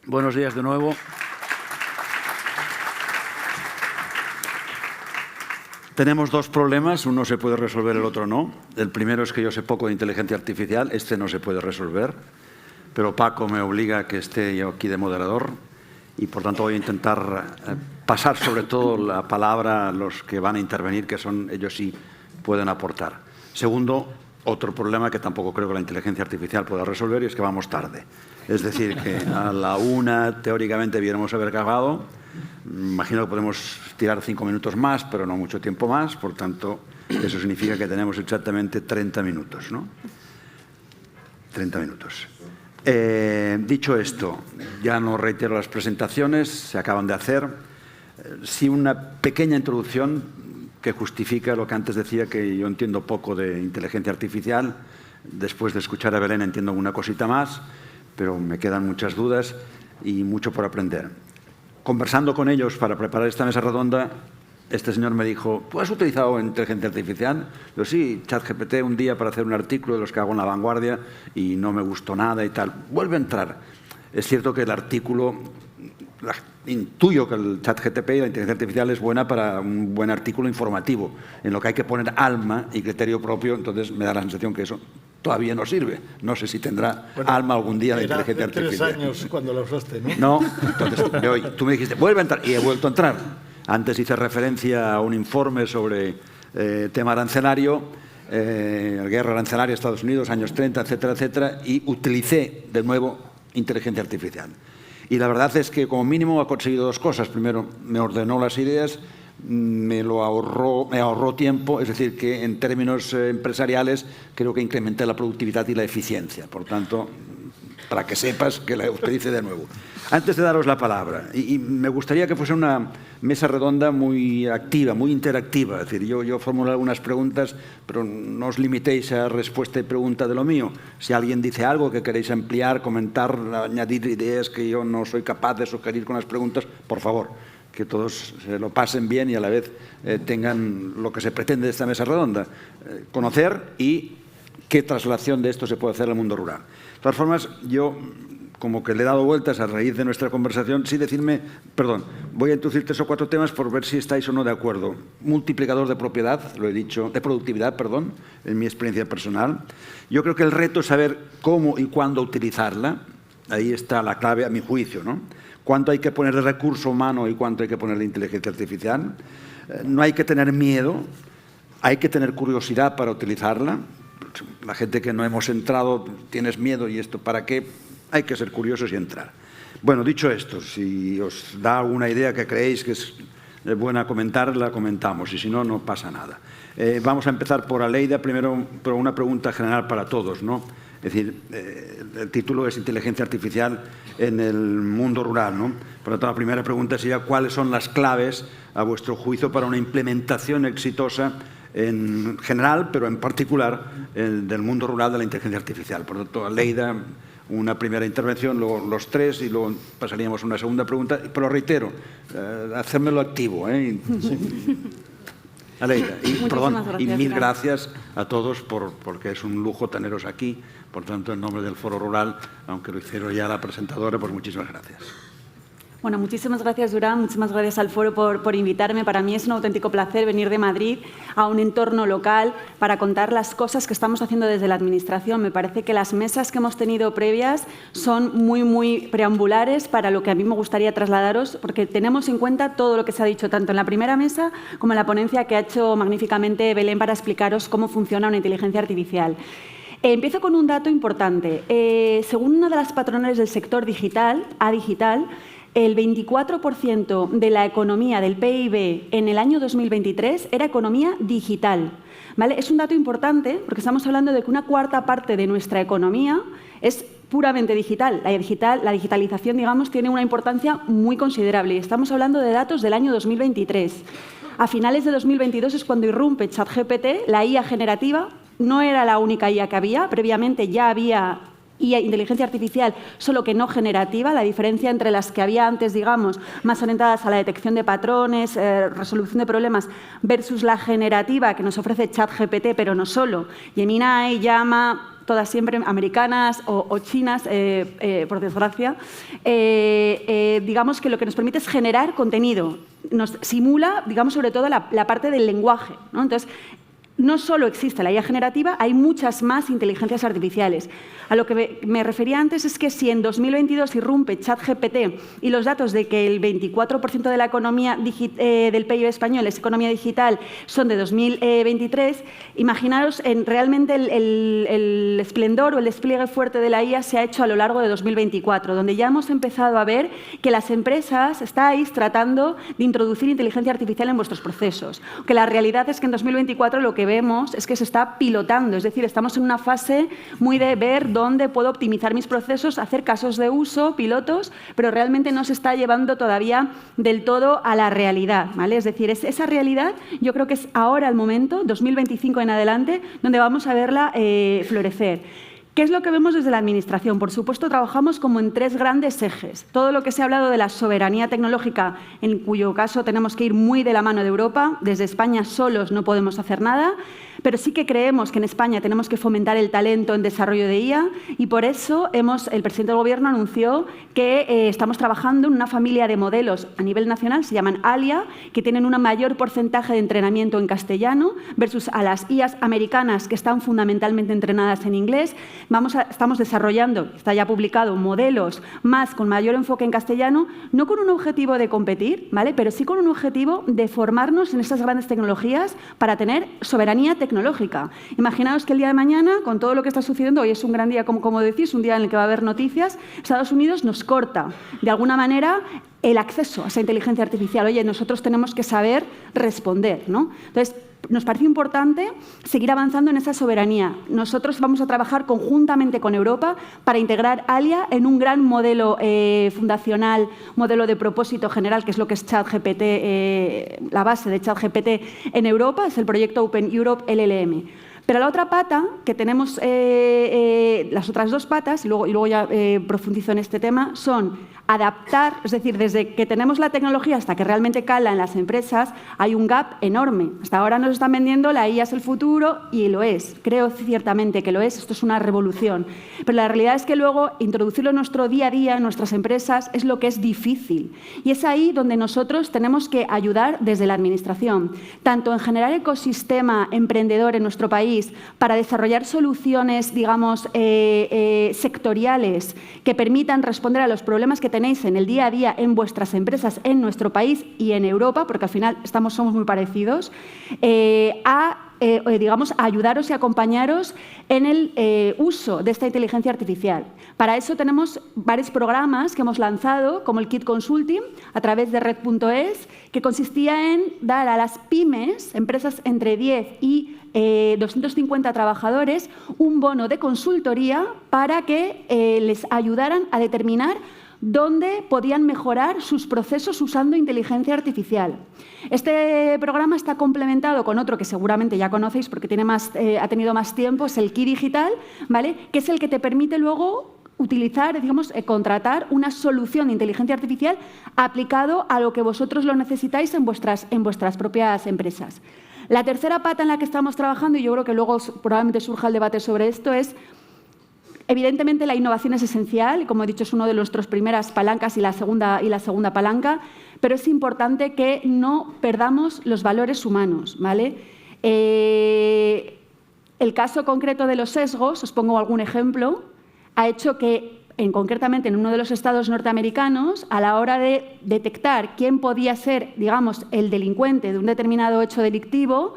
Buenos días de nuevo. Tenemos dos problemas, uno se puede resolver, el otro no. El primero es que yo sé poco de inteligencia artificial, este no se puede resolver, pero Paco me obliga a que esté yo aquí de moderador y por tanto voy a intentar pasar sobre todo la palabra a los que van a intervenir, que son ellos sí pueden aportar. Segundo, otro problema que tampoco creo que la inteligencia artificial pueda resolver y es que vamos tarde. Es decir, que a la 1 teóricamente debiéramos haber acabado. Imagino que podemos tirar 5 minutos más, pero no mucho tiempo más. Por tanto, eso significa que tenemos exactamente 30 minutos, ¿no? 30 minutos. Dicho esto, ya no reitero las presentaciones, se acaban de hacer. Sí, una pequeña introducción que justifica lo que antes decía, que yo entiendo poco de inteligencia artificial. Después de escuchar a Belén entiendo una cosita más, pero me quedan muchas dudas y mucho por aprender. Conversando con ellos para preparar esta mesa redonda, este señor me dijo, ¿tú has utilizado inteligencia artificial? Yo sí, ChatGPT un día para hacer un artículo de los que hago en La Vanguardia y no me gustó nada y tal. Vuelve a entrar. Es cierto que el artículo, intuyo que el ChatGPT y la inteligencia artificial es buena para un buen artículo informativo, en lo que hay que poner alma y criterio propio, entonces me da la sensación que eso todavía no sirve. No sé si tendrá alma algún día la inteligencia artificial. 3 años cuando la usaste, ¿no? No, entonces tú me dijiste, vuelve a entrar, y he vuelto a entrar. Antes hice referencia a un informe sobre tema arancelario, guerra arancelaria de Estados Unidos, años 30, etcétera, etcétera, y utilicé de nuevo inteligencia artificial. Y la verdad es que como mínimo ha conseguido dos cosas. Primero, me ordenó las ideas, me ahorró tiempo, es decir, que en términos empresariales creo que incrementé la productividad y la eficiencia. Por tanto, para que sepas que la utilice de nuevo. Antes de daros la palabra, y me gustaría que fuese una mesa redonda muy activa, muy interactiva. Es decir, yo formulo algunas preguntas, pero no os limitéis a respuesta y pregunta de lo mío. Si alguien dice algo que queréis ampliar, comentar, añadir ideas que yo no soy capaz de sugerir con las preguntas, por favor, que todos se lo pasen bien y a la vez tengan lo que se pretende de esta mesa redonda, conocer y qué traslación de esto se puede hacer al mundo rural. De todas formas, yo como que le he dado vueltas a raíz de nuestra conversación, sí decirme, perdón, voy a introducir 3 o 4 temas por ver si estáis o no de acuerdo. Multiplicador de propiedad, lo he dicho, de productividad, perdón, en mi experiencia personal. Yo creo que el reto es saber cómo y cuándo utilizarla. Ahí está la clave a mi juicio, ¿no? Cuánto hay que poner de recurso humano y cuánto hay que poner de inteligencia artificial. No hay que tener miedo, hay que tener curiosidad para utilizarla. La gente que no hemos entrado, tienes miedo y esto, ¿para qué? Hay que ser curiosos y entrar. Bueno, dicho esto, si os da alguna idea que creéis que es buena comentar, la comentamos y si no, no pasa nada. Vamos a empezar por Aleida, primero por una pregunta general para todos, ¿no? Es decir, el título es Inteligencia Artificial en el mundo rural, ¿no? Por lo tanto, la primera pregunta sería ¿cuáles son las claves, a vuestro juicio, para una implementación exitosa en general, pero en particular del mundo rural de la inteligencia artificial? Por lo tanto, Aleida, una primera intervención, luego los 3 y luego pasaríamos a una segunda pregunta. Pero reitero, hacérmelo activo, ¿eh? Aleida, y mil gracias a todos porque es un lujo teneros aquí. Por tanto, en nombre del Foro Rural, aunque lo hicieron ya la presentadora, pues muchísimas gracias. Bueno, muchísimas gracias, Durán. Muchísimas gracias al Foro por invitarme. Para mí es un auténtico placer venir de Madrid a un entorno local para contar las cosas que estamos haciendo desde la Administración. Me parece que las mesas que hemos tenido previas son muy preambulares para lo que a mí me gustaría trasladaros, porque tenemos en cuenta todo lo que se ha dicho tanto en la primera mesa como en la ponencia que ha hecho magníficamente Belén para explicaros cómo funciona una inteligencia artificial. Empiezo con un dato importante. Según una de las patronales del sector digital, Adigital, el 24% de la economía del PIB en el año 2023 era economía digital, ¿vale? Es un dato importante porque estamos hablando de que una cuarta parte de nuestra economía es puramente digital. La digitalización, digamos, tiene una importancia muy considerable y estamos hablando de datos del año 2023. A finales de 2022 es cuando irrumpe ChatGPT, la IA generativa. No era la única IA que había, previamente ya había IA, inteligencia artificial, solo que no generativa. La diferencia entre las que había antes, digamos, más orientadas a la detección de patrones, resolución de problemas, versus la generativa que nos ofrece ChatGPT, pero no solo. Gemini, Llama, todas siempre americanas o chinas, por desgracia, digamos que lo que nos permite es generar contenido. Nos simula, digamos, sobre todo la parte del lenguaje, ¿no? Entonces, no solo existe la IA generativa, hay muchas más inteligencias artificiales. A lo que me refería antes es que si en 2022 irrumpe ChatGPT y los datos de que el 24% de la economía del PIB español es economía digital son de 2023, imaginaros realmente el esplendor o el despliegue fuerte de la IA se ha hecho a lo largo de 2024, donde ya hemos empezado a ver que las empresas estáis tratando de introducir inteligencia artificial en vuestros procesos. Que la realidad es que en 2024 lo que vemos es que se está pilotando, es decir, estamos en una fase muy de ver dónde puedo optimizar mis procesos, hacer casos de uso, pilotos, pero realmente no se está llevando todavía del todo a la realidad, ¿vale? Es decir, esa realidad yo creo que es ahora el momento, 2025 en adelante, donde vamos a verla florecer. ¿Qué es lo que vemos desde la Administración? Por supuesto, trabajamos como en 3 grandes ejes. Todo lo que se ha hablado de la soberanía tecnológica, en cuyo caso tenemos que ir muy de la mano de Europa. Desde España solos no podemos hacer nada, pero sí que creemos que en España tenemos que fomentar el talento en desarrollo de IA y por eso el presidente del Gobierno anunció que estamos trabajando en una familia de modelos a nivel nacional, se llaman ALIA, que tienen un mayor porcentaje de entrenamiento en castellano versus a las IAs americanas que están fundamentalmente entrenadas en inglés. Estamos desarrollando, está ya publicado, modelos más con mayor enfoque en castellano, no con un objetivo de competir, ¿vale? Pero sí con un objetivo de formarnos en estas grandes tecnologías para tener soberanía tecnológica. Imaginaos que el día de mañana, con todo lo que está sucediendo, hoy es un gran día, como decís, un día en el que va a haber noticias, Estados Unidos nos corta, de alguna manera, el acceso a esa inteligencia artificial. Oye, nosotros tenemos que saber responder, ¿no? Entonces, nos parece importante seguir avanzando en esa soberanía. Nosotros vamos a trabajar conjuntamente con Europa para integrar ALIA en un gran modelo fundacional, modelo de propósito general, que es lo que es ChatGPT, la base de ChatGPT en Europa, es el proyecto Open Europe LLM. Pero la otra pata, que tenemos, las otras 2 patas, y luego ya profundizo en este tema, son adaptar, es decir, desde que tenemos la tecnología hasta que realmente cala en las empresas, hay un gap enorme. Hasta ahora nos están vendiendo la IA es el futuro y lo es. Creo ciertamente que lo es, esto es una revolución. Pero la realidad es que luego introducirlo en nuestro día a día, en nuestras empresas, es lo que es difícil. Y es ahí donde nosotros tenemos que ayudar desde la Administración, tanto en generar ecosistema emprendedor en nuestro país para desarrollar soluciones, digamos, sectoriales que permitan responder a los problemas que tenéis en el día a día en vuestras empresas, en nuestro país y en Europa, porque al final somos muy parecidos, digamos, a ayudaros y acompañaros en el uso de esta inteligencia artificial. Para eso tenemos varios programas que hemos lanzado, como el Kit Consulting, a través de Red.es, que consistía en dar a las pymes, empresas entre 10 y 250 trabajadores, un bono de consultoría para que les ayudaran a determinar dónde podían mejorar sus procesos usando inteligencia artificial. Este programa está complementado con otro que seguramente ya conocéis porque ha tenido más tiempo, es el Key Digital, ¿vale? Que es el que te permite luego utilizar, digamos, contratar una solución de inteligencia artificial aplicado a lo que vosotros lo necesitáis en vuestras propias empresas. La tercera pata en la que estamos trabajando, y yo creo que luego probablemente surja el debate sobre esto, es evidentemente la innovación es esencial y, como he dicho, es una de nuestras primeras palancas y la segunda palanca, pero es importante que no perdamos los valores humanos, ¿vale? El caso concreto de los sesgos, os pongo algún ejemplo, ha hecho que, concretamente en uno de los estados norteamericanos, a la hora de detectar quién podía ser, digamos, el delincuente de un determinado hecho delictivo,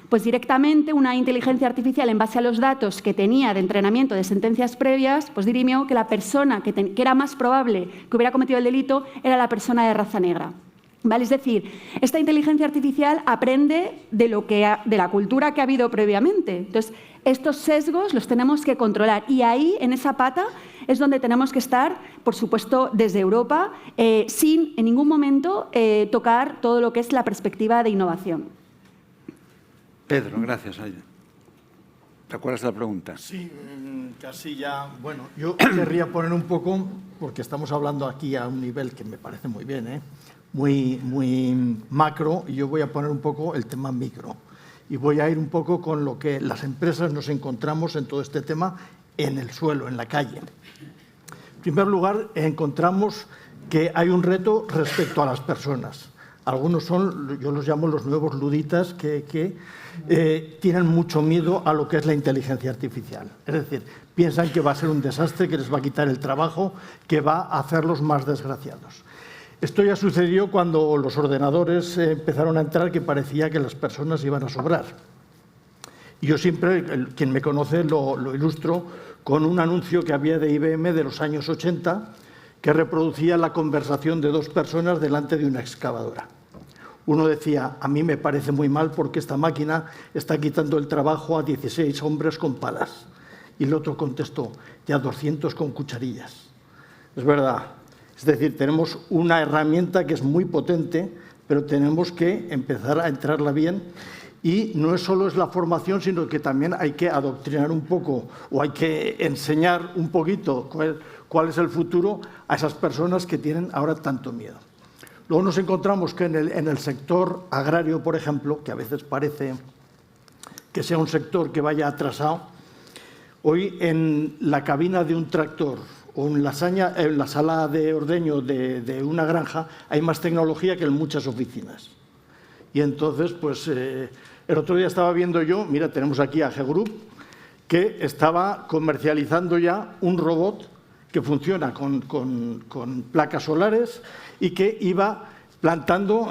pues directamente una inteligencia artificial, en base a los datos que tenía de entrenamiento de sentencias previas, pues dirimió que la persona que era más probable que hubiera cometido el delito era la persona de raza negra. ¿Vale? Es decir, esta inteligencia artificial aprende de la cultura que ha habido previamente. Entonces, estos sesgos los tenemos que controlar y ahí, en esa pata, es donde tenemos que estar, por supuesto, desde Europa, sin en ningún momento tocar todo lo que es la perspectiva de innovación. Pedro, gracias. ¿Te acuerdas de la pregunta? Sí, casi ya. Bueno, yo querría poner un poco, porque estamos hablando aquí a un nivel que me parece muy bien, muy macro, y yo voy a poner un poco el tema micro. y voy a ir un poco con lo que las empresas nos encontramos en todo este tema en el suelo, en la calle. En primer lugar, encontramos que hay un reto respecto a las personas. Algunos son, yo los llamo los nuevos luditas, que tienen mucho miedo a lo que es la inteligencia artificial. Es decir, piensan que va a ser un desastre, que les va a quitar el trabajo, que va a hacerlos más desgraciados. Esto ya sucedió cuando los ordenadores empezaron a entrar, que parecía que las personas iban a sobrar. Y yo siempre, quien me conoce, lo ilustro con un anuncio que había de IBM de los años 80, que reproducía la conversación de dos personas delante de una excavadora. Uno decía, a mí me parece muy mal porque esta máquina está quitando el trabajo a 16 hombres con palas. Y el otro contestó, y a 200 con cucharillas. Es verdad. Es decir, tenemos una herramienta que es muy potente, pero tenemos que empezar a entrarla bien. Y no solo es la formación, sino que también hay que adoctrinar un poco o hay que enseñar un poquito cuál es el futuro a esas personas que tienen ahora tanto miedo. Luego nos encontramos que en el sector agrario, por ejemplo, que a veces parece que sea un sector que vaya atrasado, hoy en la cabina de un tractor o en la sala de ordeño de una granja hay más tecnología que en muchas oficinas. Y entonces, pues, el otro día estaba viendo yo, mira, tenemos aquí a G Group, que estaba comercializando ya un robot que funciona con placas solares y que iba plantando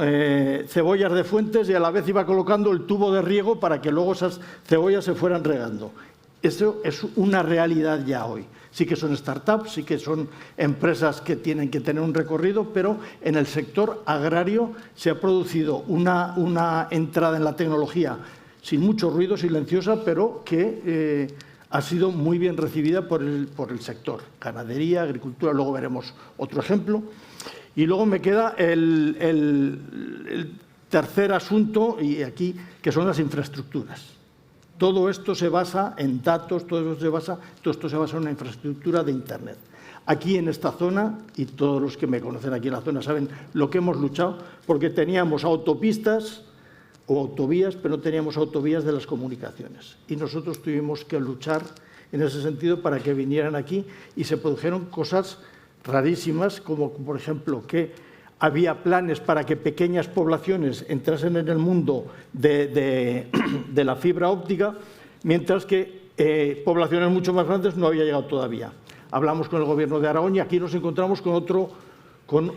cebollas de fuentes y a la vez iba colocando el tubo de riego para que luego esas cebollas se fueran regando. Eso es una realidad ya hoy. Sí que son startups, sí que son empresas que tienen que tener un recorrido, pero en el sector agrario se ha producido una entrada en la tecnología sin mucho ruido, silenciosa, pero que ha sido muy bien recibida por el sector. Ganadería, agricultura, luego veremos otro ejemplo. Y luego me queda el tercer asunto, y aquí, que son las infraestructuras. Todo esto se basa en datos, todo esto se basa en una infraestructura de Internet. Aquí en esta zona, y todos los que me conocen aquí en la zona saben lo que hemos luchado, porque teníamos autopistas o autovías, pero no teníamos autovías de las comunicaciones. Y nosotros tuvimos que luchar en ese sentido para que vinieran aquí y se produjeron cosas rarísimas, como por ejemplo que había planes para que pequeñas poblaciones entrasen en el mundo de la fibra óptica, mientras que poblaciones mucho más grandes no había llegado todavía. Hablamos con el Gobierno de Aragón y aquí nos encontramos con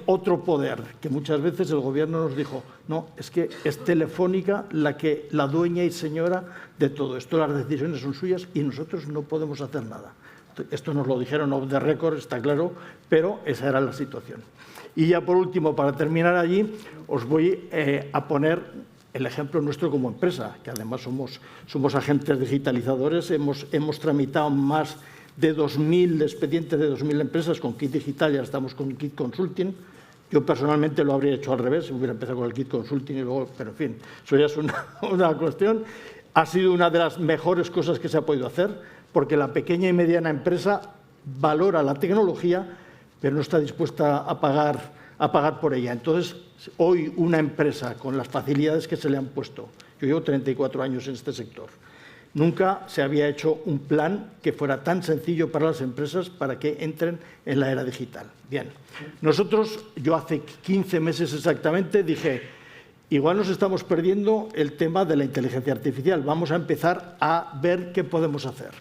otro poder, que muchas veces el Gobierno nos dijo, no, es que es Telefónica la dueña y señora de todo esto, las decisiones son suyas y nosotros no podemos hacer nada. Esto nos lo dijeron off the record, está claro, pero esa era la situación. Y ya por último, para terminar allí, os voy a poner el ejemplo nuestro como empresa, que además somos agentes digitalizadores, hemos tramitado más de 2.000 expedientes de 2.000 empresas con Kit Digital, ya estamos con Kit Consulting. Yo personalmente lo habría hecho al revés, hubiera empezado con el Kit Consulting y luego, pero en fin, eso ya es una cuestión. Ha sido una de las mejores cosas que se ha podido hacer, porque la pequeña y mediana empresa valora la tecnología, pero no está dispuesta a pagar por ella. Entonces, hoy una empresa con las facilidades que se le han puesto, yo llevo 34 años en este sector, nunca se había hecho un plan que fuera tan sencillo para las empresas para que entren en la era digital. Bien, nosotros, yo hace 15 meses exactamente, dije, igual nos estamos perdiendo el tema de la inteligencia artificial, vamos a empezar a ver qué podemos hacer.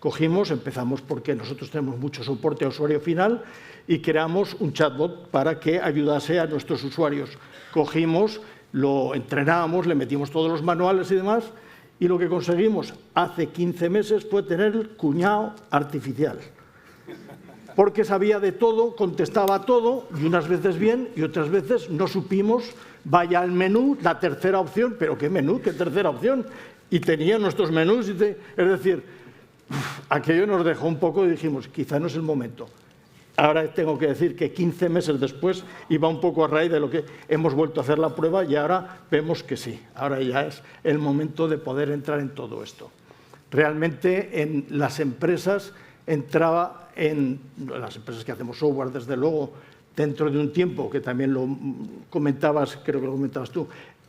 Empezamos porque nosotros tenemos mucho soporte a usuario final y creamos un chatbot para que ayudase a nuestros usuarios. Cogimos, lo entrenábamos, le metimos todos los manuales y demás, y lo que conseguimos hace 15 meses fue tener el cuñado artificial. Porque sabía de todo, contestaba todo, y unas veces bien y otras veces no supimos, vaya al menú, la tercera opción, pero ¿qué menú? ¿Qué tercera opción? Y tenía nuestros menús, es decir, aquello nos dejó un poco y dijimos, quizá no es el momento. Ahora tengo que decir que 15 meses después iba un poco a raíz de lo que hemos vuelto a hacer la prueba y ahora vemos que sí, ahora ya es el momento de poder entrar en todo esto. Realmente en las empresas entraba en las empresas que hacemos software, desde luego, dentro de un tiempo, que también lo comentabas, creo que lo comentabas tú,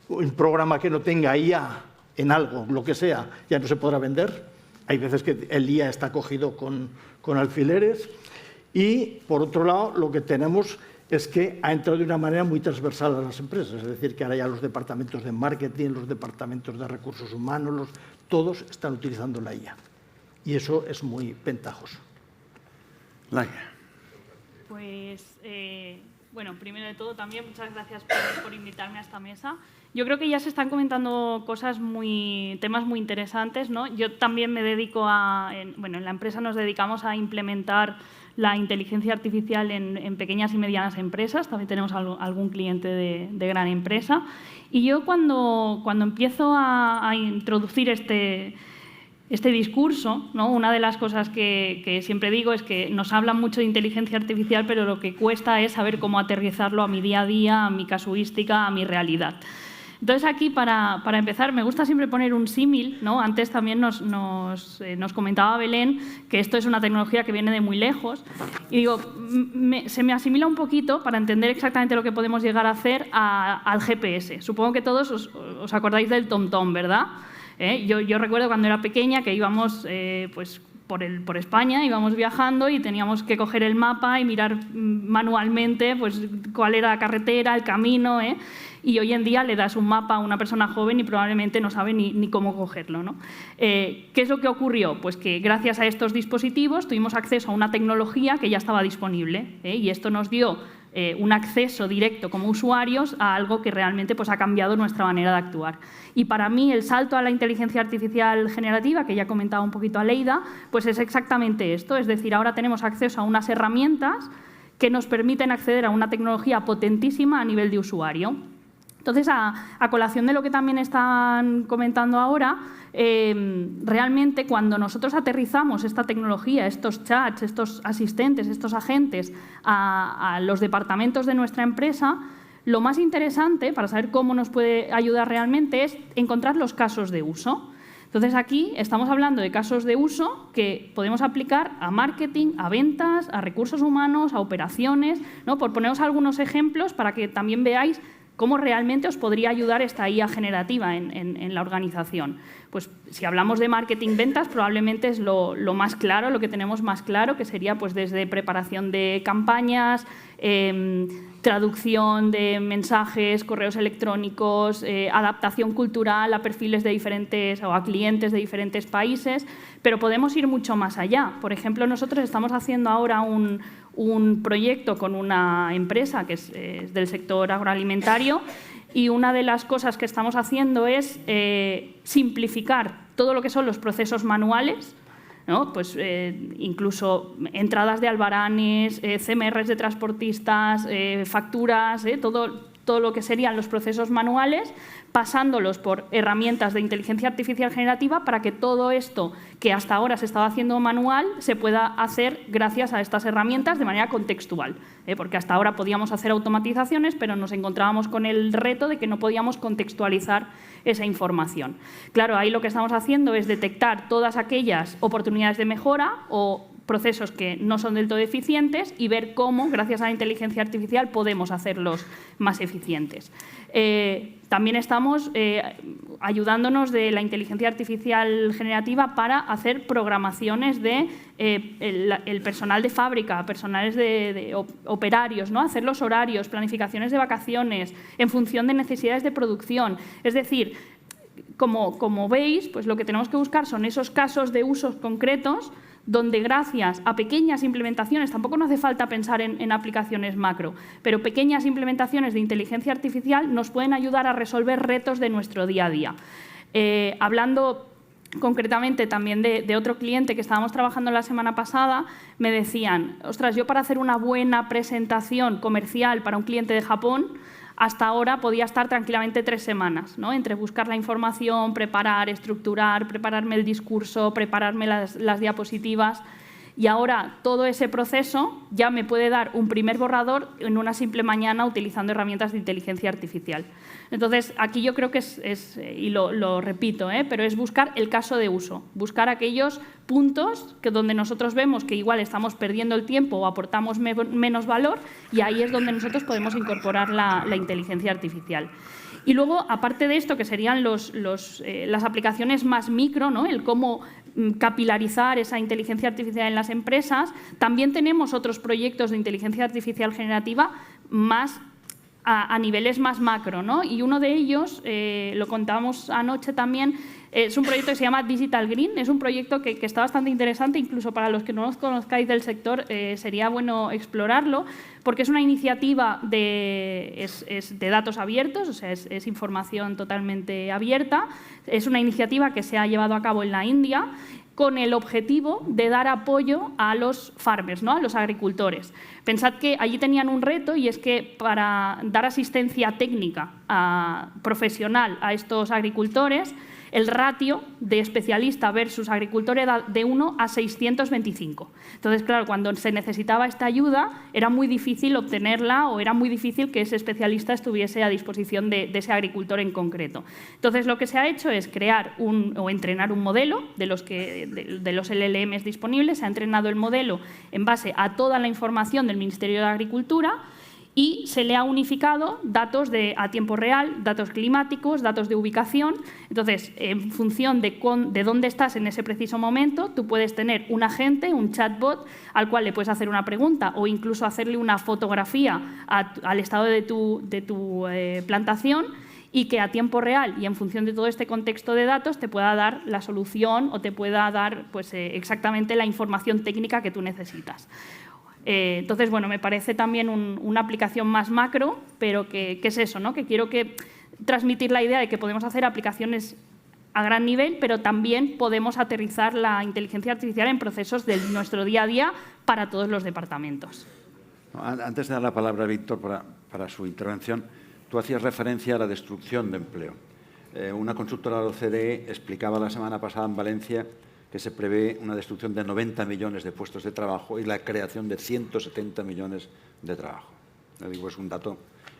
un programa que no tenga IA en algo, lo que sea, ya no se podrá vender. Hay veces que el IA está cogido con alfileres. Y, por otro lado, lo que tenemos es que ha entrado de una manera muy transversal a las empresas. Es decir, que ahora ya los departamentos de marketing, los departamentos de recursos humanos, todos están utilizando la IA. Y eso es muy ventajoso. Laia. Pues, bueno, primero de todo también muchas gracias por invitarme a esta mesa. Yo creo que ya se están comentando temas muy interesantes, ¿no? Yo también me dedico en la empresa nos dedicamos a implementar la inteligencia artificial en pequeñas y medianas empresas. También tenemos algún cliente de gran empresa. Y yo cuando empiezo a introducir este discurso, ¿no? Una de las cosas que siempre digo es que nos hablan mucho de inteligencia artificial, pero lo que cuesta es saber cómo aterrizarlo a mi día a día, a mi casuística, a mi realidad. Entonces, aquí, para empezar, me gusta siempre poner un símil, ¿no? Antes también nos comentaba Belén que esto es una tecnología que viene de muy lejos. Y digo, se me asimila un poquito, para entender exactamente lo que podemos llegar a hacer, al GPS. Supongo que todos os acordáis del TomTom, ¿verdad? Yo recuerdo cuando era pequeña que íbamos pues, por España, íbamos viajando y teníamos que coger el mapa y mirar manualmente pues, cuál era la carretera, el camino, y hoy en día le das un mapa a una persona joven y probablemente no sabe ni cómo cogerlo, ¿no? ¿Qué es lo que ocurrió? Pues que gracias a estos dispositivos tuvimos acceso a una tecnología que ya estaba disponible, y esto nos dio un acceso directo como usuarios a algo que realmente pues, ha cambiado nuestra manera de actuar. Y para mí el salto a la inteligencia artificial generativa, que ya comentaba un poquito Aleida, pues es exactamente esto. Es decir, ahora tenemos acceso a unas herramientas que nos permiten acceder a una tecnología potentísima a nivel de usuario. Entonces, a colación de lo que también están comentando ahora, realmente cuando nosotros aterrizamos esta tecnología, estos chats, estos asistentes, estos agentes a los departamentos de nuestra empresa, lo más interesante para saber cómo nos puede ayudar realmente es encontrar los casos de uso. Entonces, aquí estamos hablando de casos de uso que podemos aplicar a marketing, a ventas, a recursos humanos, a operaciones, ¿no? Por poneros algunos ejemplos para que también veáis cómo realmente os podría ayudar esta IA generativa en la organización. Pues si hablamos de marketing, ventas, probablemente es lo más claro, lo que tenemos más claro, que sería pues desde preparación de campañas, traducción de mensajes, correos electrónicos, adaptación cultural a perfiles de diferentes o a clientes de diferentes países, pero podemos ir mucho más allá. Por ejemplo, nosotros estamos haciendo ahora un proyecto con una empresa que es del sector agroalimentario y una de las cosas que estamos haciendo es simplificar todo lo que son los procesos manuales, ¿no? Pues, incluso entradas de albaranes, CMRs de transportistas, facturas, todo lo que serían los procesos manuales, pasándolos por herramientas de inteligencia artificial generativa para que todo esto que hasta ahora se estaba haciendo manual se pueda hacer gracias a estas herramientas de manera contextual. Porque hasta ahora podíamos hacer automatizaciones, pero nos encontrábamos con el reto de que no podíamos contextualizar esa información. Claro, ahí lo que estamos haciendo es detectar todas aquellas oportunidades de mejora o procesos que no son del todo eficientes y ver cómo, gracias a la inteligencia artificial, podemos hacerlos más eficientes. También estamos ayudándonos de la inteligencia artificial generativa para hacer programaciones de el personal de fábrica, personales de operarios, ¿no? Hacer los horarios, planificaciones de vacaciones en función de necesidades de producción. Es decir, como veis, pues lo que tenemos que buscar son esos casos de usos concretos donde gracias a pequeñas implementaciones, tampoco no hace falta pensar en aplicaciones macro, pero pequeñas implementaciones de inteligencia artificial nos pueden ayudar a resolver retos de nuestro día a día. Hablando concretamente también de otro cliente que estábamos trabajando la semana pasada, me decían, ostras, yo para hacer una buena presentación comercial para un cliente de Japón, hasta ahora podía estar tranquilamente 3 semanas, ¿no? Entre buscar la información, preparar, estructurar, prepararme el discurso, prepararme las diapositivas. Y ahora todo ese proceso ya me puede dar un primer borrador en una simple mañana utilizando herramientas de inteligencia artificial. Entonces, aquí yo creo que y lo repito, pero es buscar el caso de uso, buscar aquellos puntos donde nosotros vemos que igual estamos perdiendo el tiempo o aportamos menos valor y ahí es donde nosotros podemos incorporar la inteligencia artificial. Y luego, aparte de esto, que serían las aplicaciones más micro, ¿no? El cómo capilarizar esa inteligencia artificial en las empresas, también tenemos otros proyectos de inteligencia artificial generativa más a niveles más macro, ¿no? Y uno de ellos, lo contábamos anoche también, es un proyecto que se llama Digital Green. Es un proyecto que está bastante interesante, incluso para los que no os conozcáis del sector, sería bueno explorarlo, porque es una iniciativa es de datos abiertos, o sea, es información totalmente abierta. Es una iniciativa que se ha llevado a cabo en la India con el objetivo de dar apoyo a los farmers, ¿no? A los agricultores. Pensad que allí tenían un reto, y es que para dar asistencia técnica profesional a estos agricultores, el ratio de especialista versus agricultor era de 1 a 625. Entonces, claro, cuando se necesitaba esta ayuda, era muy difícil obtenerla, o era muy difícil que ese especialista estuviese a disposición de ese agricultor en concreto. Entonces, lo que se ha hecho es crear o entrenar un modelo de los LLMs disponibles. Se ha entrenado el modelo en base a toda la información del Ministerio de Agricultura, y se le ha unificado datos a tiempo real, datos climáticos, datos de ubicación. Entonces, en función de dónde estás en ese preciso momento, tú puedes tener un agente, un chatbot, al cual le puedes hacer una pregunta o incluso hacerle una fotografía al estado de tu plantación, y que a tiempo real y en función de todo este contexto de datos te pueda dar la solución o te pueda dar exactamente la información técnica que tú necesitas. Entonces, bueno, me parece también una aplicación más macro, pero que es eso, ¿no? Que quiero transmitir la idea de que podemos hacer aplicaciones a gran nivel, pero también podemos aterrizar la inteligencia artificial en procesos de nuestro día a día para todos los departamentos. Antes de dar la palabra a Víctor para su intervención, tú hacías referencia a la destrucción de empleo. Una consultora de la OCDE explicaba la semana pasada en Valencia que se prevé una destrucción de 90 millones de puestos de trabajo y la creación de 170 millones de trabajo. Digo, es un dato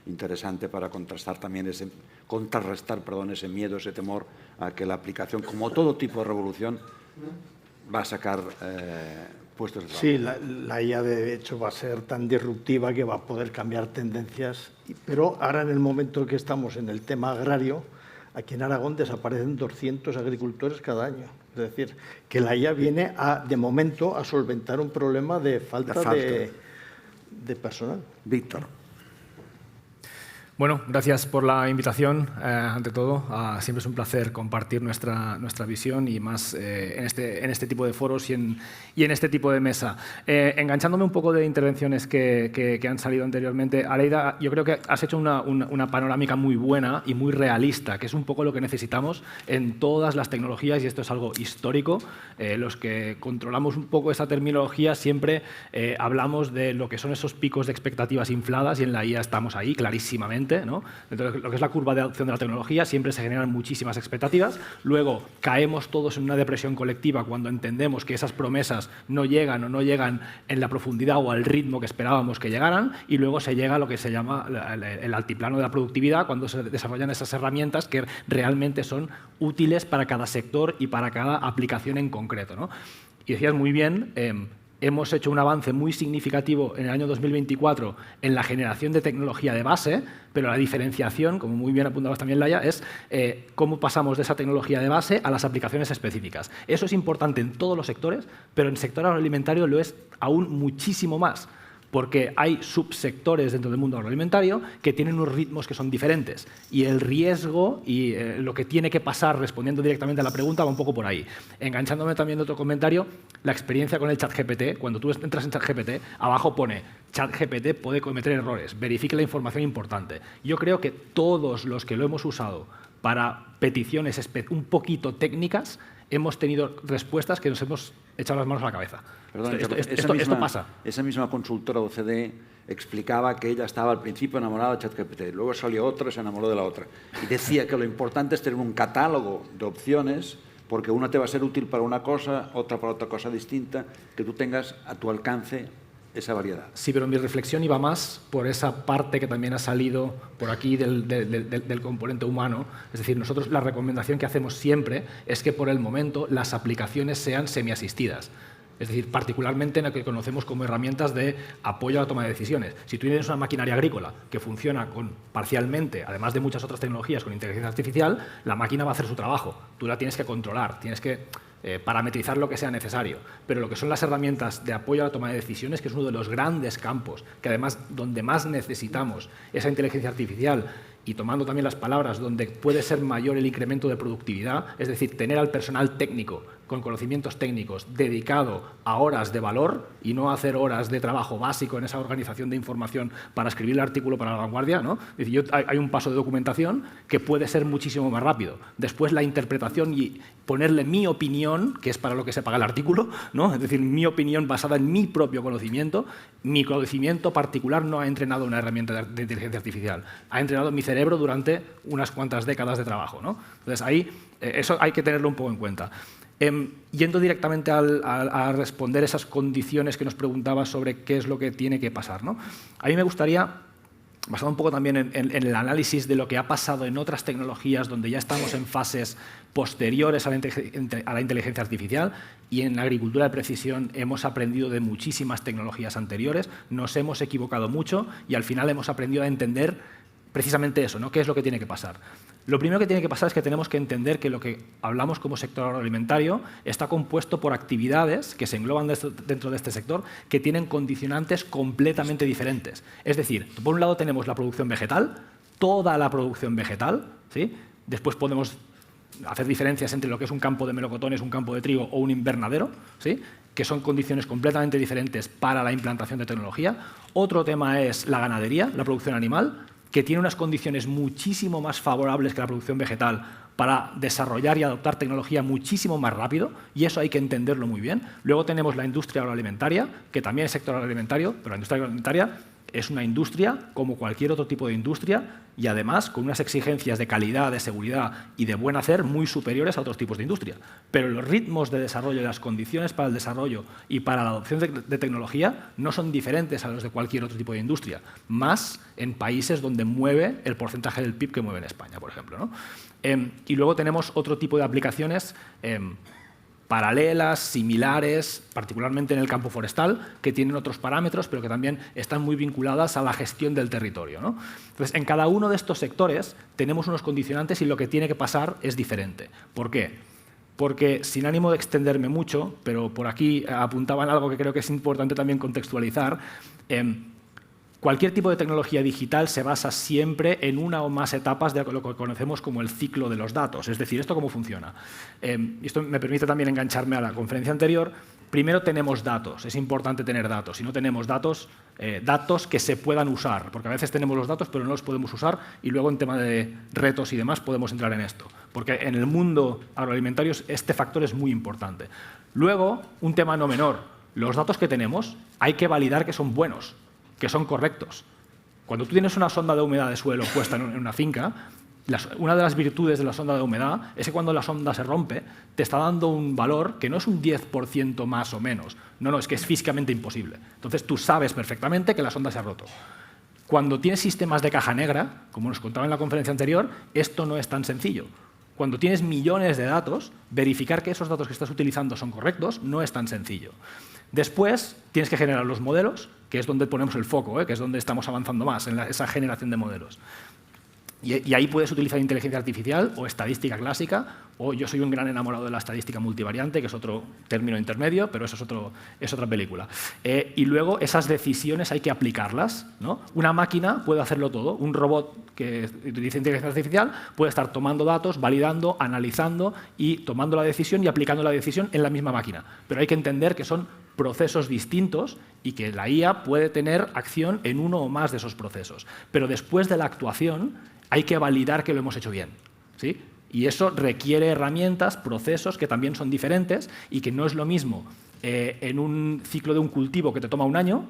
interesante para contrarrestar ese miedo, ese temor a que la aplicación, como todo tipo de revolución, va a sacar puestos de trabajo. Sí, la IA de hecho va a ser tan disruptiva que va a poder cambiar tendencias, pero ahora en el momento en que estamos en el tema agrario, aquí en Aragón desaparecen 200 agricultores cada año. Es decir, que la IA viene, de momento, a solventar un problema de falta de personal. Víctor. Bueno, gracias por la invitación. Ante todo, siempre es un placer compartir nuestra visión, y más en este tipo de foros y en este tipo de mesa. Enganchándome un poco de intervenciones que han salido anteriormente, Aleida, yo creo que has hecho una panorámica muy buena y muy realista, que es un poco lo que necesitamos en todas las tecnologías, y esto es algo histórico. Los que controlamos un poco esa terminología siempre hablamos de lo que son esos picos de expectativas infladas, y en la IA estamos ahí clarísimamente, ¿no? Entonces, lo que es la curva de adopción de la tecnología, siempre se generan muchísimas expectativas. Luego caemos todos en una depresión colectiva cuando entendemos que esas promesas no llegan o no llegan en la profundidad o al ritmo que esperábamos que llegaran, y luego se llega a lo que se llama el altiplano de la productividad, cuando se desarrollan esas herramientas que realmente son útiles para cada sector y para cada aplicación en concreto, ¿no? Y decías muy bien, hemos hecho un avance muy significativo en el año 2024 en la generación de tecnología de base, pero la diferenciación, como muy bien apuntabas también, Laia, es cómo pasamos de esa tecnología de base a las aplicaciones específicas. Eso es importante en todos los sectores, pero en el sector agroalimentario lo es aún muchísimo más, porque hay subsectores dentro del mundo agroalimentario que tienen unos ritmos que son diferentes, y el riesgo y lo que tiene que pasar, respondiendo directamente a la pregunta, va un poco por ahí. Enganchándome también de otro comentario, la experiencia con el ChatGPT. Cuando tú entras en ChatGPT, abajo pone ChatGPT puede cometer errores, verifique la información importante. Yo creo que todos los que lo hemos usado para peticiones un poquito técnicas, hemos tenido respuestas que nos hemos echado las manos a la cabeza. Perdón, esto pasa. Esa misma consultora OCDE explicaba que ella estaba al principio enamorada de ChatGPT, luego salió otra y se enamoró de la otra. Y decía que lo importante es tener un catálogo de opciones, porque una te va a ser útil para una cosa, otra para otra cosa distinta, que tú tengas a tu alcance esa variedad. Sí, pero mi reflexión iba más por esa parte que también ha salido por aquí del componente humano. Es decir, nosotros la recomendación que hacemos siempre es que por el momento las aplicaciones sean semiasistidas. Es decir, particularmente en lo que conocemos como herramientas de apoyo a la toma de decisiones. Si tú tienes una maquinaria agrícola que funciona parcialmente, además de muchas otras tecnologías con inteligencia artificial, la máquina va a hacer su trabajo. Tú la tienes que controlar, tienes que parametrizar lo que sea necesario. Pero lo que son las herramientas de apoyo a la toma de decisiones, que es uno de los grandes campos, que además donde más necesitamos esa inteligencia artificial, y tomando también las palabras, donde puede ser mayor el incremento de productividad, es decir, tener al personal técnico con conocimientos técnicos dedicado a horas de valor y no hacer horas de trabajo básico en esa organización de información para escribir el artículo para La Vanguardia, ¿no? Es decir, hay un paso de documentación que puede ser muchísimo más rápido. Después la interpretación y ponerle mi opinión, que es para lo que se paga el artículo, ¿no? Es decir, mi opinión basada en mi propio conocimiento. Mi conocimiento particular no ha entrenado una herramienta de inteligencia artificial, ha entrenado mi cerebro durante unas cuantas décadas de trabajo, ¿no? Entonces, ahí eso hay que tenerlo un poco en cuenta. Yendo directamente a responder esas condiciones que nos preguntaba sobre qué es lo que tiene que pasar, ¿no? A mí me gustaría, basado un poco también en el análisis de lo que ha pasado en otras tecnologías donde ya estamos en fases posteriores a la inteligencia artificial, y en la agricultura de precisión hemos aprendido de muchísimas tecnologías anteriores, nos hemos equivocado mucho y al final hemos aprendido a entender precisamente eso, ¿no? ¿Qué es lo que tiene que pasar? Lo primero que tiene que pasar es que tenemos que entender que lo que hablamos como sector agroalimentario está compuesto por actividades que se engloban dentro de este sector que tienen condicionantes completamente diferentes. Es decir, por un lado tenemos la producción vegetal, toda la producción vegetal, ¿sí? Después podemos hacer diferencias entre lo que es un campo de melocotones, un campo de trigo o un invernadero, ¿sí? Que son condiciones completamente diferentes para la implantación de tecnología. Otro tema es la ganadería, la producción animal, que tiene unas condiciones muchísimo más favorables que la producción vegetal para desarrollar y adoptar tecnología muchísimo más rápido, y eso hay que entenderlo muy bien. Luego tenemos la industria agroalimentaria, que también es sector agroalimentario, pero la industria agroalimentaria es una industria como cualquier otro tipo de industria y además con unas exigencias de calidad, de seguridad y de buen hacer muy superiores a otros tipos de industria. Pero los ritmos de desarrollo y las condiciones para el desarrollo y para la adopción de tecnología no son diferentes a los de cualquier otro tipo de industria, más en países donde mueve el porcentaje del PIB que mueve en España, por ejemplo, ¿no? Y luego tenemos otro tipo de aplicaciones paralelas, similares, particularmente en el campo forestal, que tienen otros parámetros, pero que también están muy vinculadas a la gestión del territorio, ¿no? Entonces, en cada uno de estos sectores tenemos unos condicionantes y lo que tiene que pasar es diferente. ¿Por qué? Porque, sin ánimo de extenderme mucho, pero por aquí apuntaban algo que creo que es importante también contextualizar, cualquier tipo de tecnología digital se basa siempre en una o más etapas de lo que conocemos como el ciclo de los datos. Es decir, ¿esto cómo funciona? Esto me permite también engancharme a la conferencia anterior. Primero tenemos datos, es importante tener datos. Si no tenemos datos, datos que se puedan usar, porque a veces tenemos los datos pero no los podemos usar, y luego en tema de retos y demás podemos entrar en esto. Porque en el mundo agroalimentario este factor es muy importante. Luego, un tema no menor, los datos que tenemos hay que validar que son buenos, que son correctos. Cuando tú tienes una sonda de humedad de suelo puesta en una finca, una de las virtudes de la sonda de humedad es que cuando la sonda se rompe, te está dando un valor que no es un 10% más o menos. No, es que es físicamente imposible. Entonces tú sabes perfectamente que la sonda se ha roto. Cuando tienes sistemas de caja negra, como nos contaba en la conferencia anterior, esto no es tan sencillo. Cuando tienes millones de datos, verificar que esos datos que estás utilizando son correctos no es tan sencillo. Después tienes que generar los modelos, que es donde ponemos el foco, que es donde estamos avanzando más, en esa generación de modelos. Y ahí puedes utilizar inteligencia artificial o estadística clásica, o yo soy un gran enamorado de la estadística multivariante, que es otro término intermedio, pero eso es otra película. Y luego esas decisiones hay que aplicarlas, ¿no? Una máquina puede hacerlo todo. Un robot que utiliza inteligencia artificial puede estar tomando datos, validando, analizando y tomando la decisión y aplicando la decisión en la misma máquina. Pero hay que entender que son procesos distintos y que la IA puede tener acción en uno o más de esos procesos. Pero después de la actuación hay que validar que lo hemos hecho bien, ¿sí? Y eso requiere herramientas, procesos que también son diferentes y que no es lo mismo en un ciclo de un cultivo que te toma un año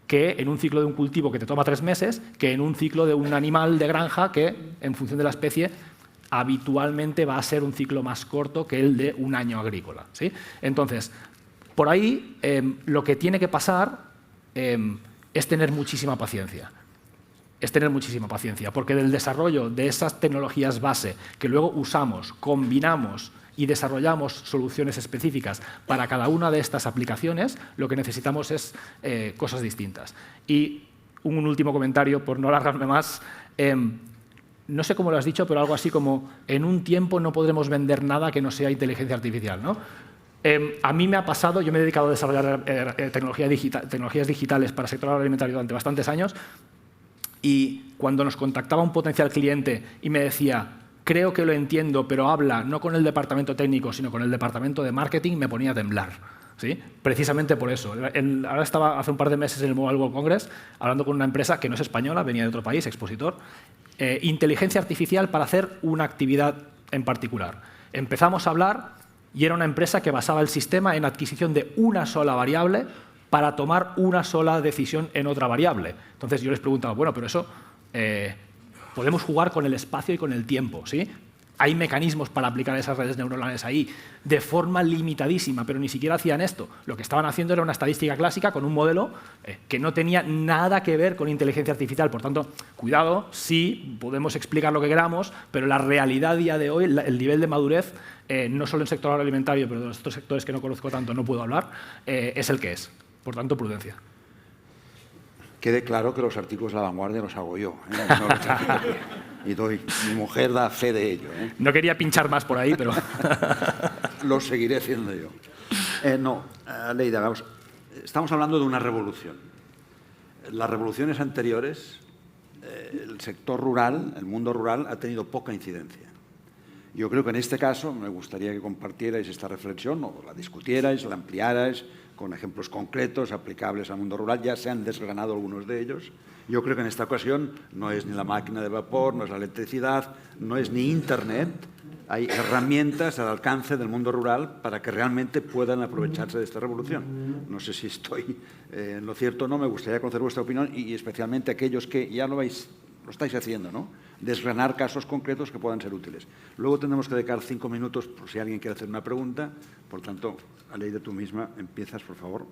que en un ciclo de un cultivo que te toma 3 meses, que en un ciclo de un animal de granja que, en función de la especie, habitualmente va a ser un ciclo más corto que el de un año agrícola, ¿sí? Entonces, por ahí lo que tiene que pasar es tener muchísima paciencia. Porque del desarrollo de esas tecnologías base que luego usamos, combinamos y desarrollamos soluciones específicas para cada una de estas aplicaciones, lo que necesitamos es cosas distintas. Y un último comentario, por no alargarme más. No sé cómo lo has dicho, pero algo así como en un tiempo no podremos vender nada que no sea inteligencia artificial, ¿no? A mí me ha pasado, yo me he dedicado a desarrollar tecnologías digitales para el sector agroalimentario durante bastantes años, y cuando nos contactaba un potencial cliente y me decía, creo que lo entiendo, pero habla no con el departamento técnico, sino con el departamento de marketing, me ponía a temblar. ¿Sí? Precisamente por eso. Ahora estaba hace un par de meses en el Mobile World Congress hablando con una empresa que no es española, venía de otro país, expositor, inteligencia artificial para hacer una actividad en particular. Empezamos a hablar y era una empresa que basaba el sistema en adquisición de una sola variable para tomar una sola decisión en otra variable. Entonces yo les preguntaba, bueno, pero eso podemos jugar con el espacio y con el tiempo, ¿sí? Hay mecanismos para aplicar esas redes neuronales ahí de forma limitadísima, pero ni siquiera hacían esto. Lo que estaban haciendo era una estadística clásica con un modelo que no tenía nada que ver con inteligencia artificial. Por tanto, cuidado, sí, podemos explicar lo que queramos, pero la realidad a día de hoy, el nivel de madurez, no solo en el sector agroalimentario, pero de los otros sectores que no conozco tanto, no puedo hablar, es el que es. Por tanto, prudencia. Quede claro que los artículos de La Vanguardia los hago yo. Y mi mujer da fe de ello. No quería pinchar más por ahí, pero... Lo seguiré haciendo yo. No, Aleida, vamos, estamos hablando de una revolución. Las revoluciones anteriores, el sector rural, el mundo rural, ha tenido poca incidencia. Yo creo que en este caso me gustaría que compartierais esta reflexión, o la discutierais, la ampliarais, con ejemplos concretos aplicables al mundo rural. Ya se han desgranado algunos de ellos. Yo creo que en esta ocasión no es ni la máquina de vapor, no es la electricidad, no es ni Internet. Hay herramientas al alcance del mundo rural para que realmente puedan aprovecharse de esta revolución. No sé si estoy en lo cierto o no, me gustaría conocer vuestra opinión y especialmente aquellos que ya lo estáis haciendo, ¿no? Desgranar casos concretos que puedan ser útiles. Luego tendremos que dedicar 5 minutos por si alguien quiere hacer una pregunta. Por tanto, Aleida, tú misma empiezas, por favor.